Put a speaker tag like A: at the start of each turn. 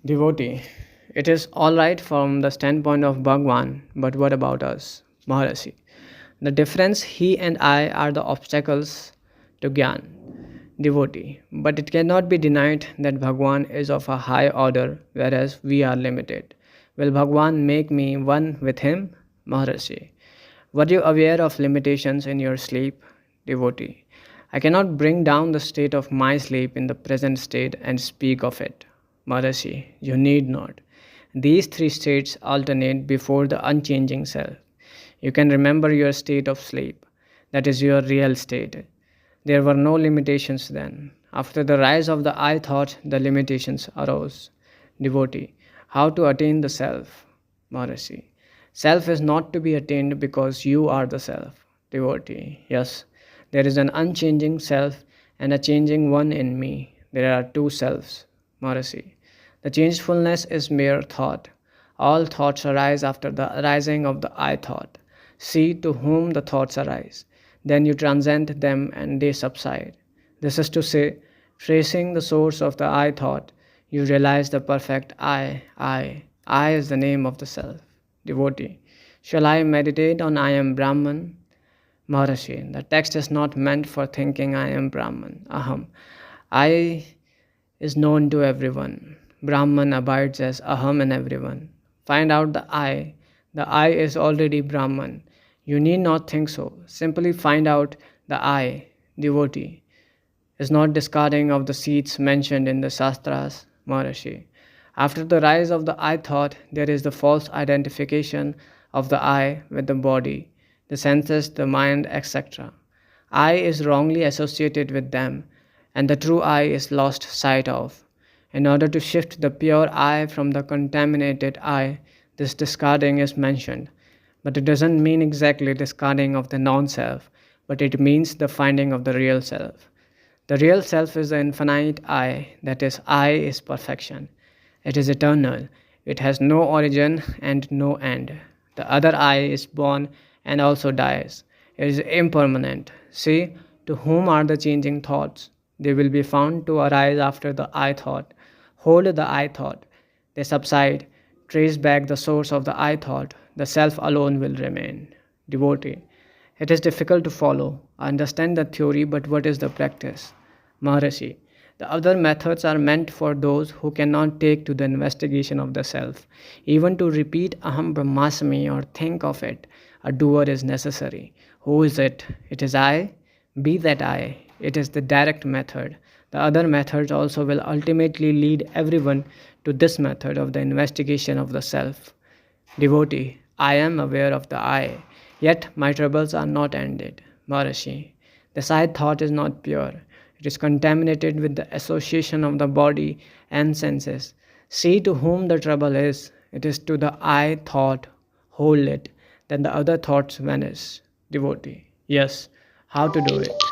A: Devotee, it is alright from the standpoint of Bhagwan, but what about us? Maharashi. The difference he and I are the obstacles to Gyan. Devotee, but it cannot be denied that Bhagwan is of a high order, whereas we are limited. Will Bhagwan make me one with him? Maharashi. Were you aware of limitations in your sleep? Devotee. I cannot bring down the state of my sleep in the present state and speak of it. Maharashi. You need not. These three states alternate before the unchanging self. You can remember your state of sleep. That is your real state. There were no limitations then. After the rise of the I thought, the limitations arose. Devotee. How to attain the self? Maharashi. Self is not to be attained because you are the self. Devotee. Yes, there is an unchanging self and a changing one in me. There are two selves. Maharashi. The changefulness is mere thought. All thoughts arise after the arising of the I thought. See to whom the thoughts arise. Then you transcend them and they subside. This is to say, tracing the source of the I thought, you realize the perfect I. I is the name of the self. Devotee. Shall I meditate on I am Brahman? Maharashi. The text is not meant for thinking I am Brahman. Aham. I is known to everyone. Brahman abides as Aham in everyone. Find out the I. The I is already Brahman. You need not think so. Simply find out the I. Devotee. Is not discarding of the seeds mentioned in the Shastras. Maharashi. After the rise of the I thought, there is the false identification of the I with the body, the senses, the mind, etc. I is wrongly associated with them, and the true I is lost sight of. In order to shift the pure I from the contaminated I, this discarding is mentioned. But it doesn't mean exactly discarding of the non-self, but it means the finding of the real self. The real self is the infinite I, that is, I is perfection. It is eternal. It has no origin and no end. The other I is born and also dies. It is impermanent. See, to whom are the changing thoughts? They will be found to arise after the I thought. Hold the I thought. They subside. Trace back the source of the I thought. The self alone will remain. Devotee. It is difficult to follow. I understand the theory, but what is the practice? Maharashi. The other methods are meant for those who cannot take to the investigation of the self. Even to repeat Aham Brahmasmi or think of it, a doer is necessary. Who is it? It is I. Be that I. It is the direct method. The other methods also will ultimately lead everyone to this method of the investigation of the self. Devotee. I am aware of the I, yet my troubles are not ended. Maharashi. The side thought is not pure. It is contaminated with the association of the body and senses. See to whom the trouble is. It is to the I thought. Hold it. Then the other thoughts vanish. Devotee. Yes. How to do it?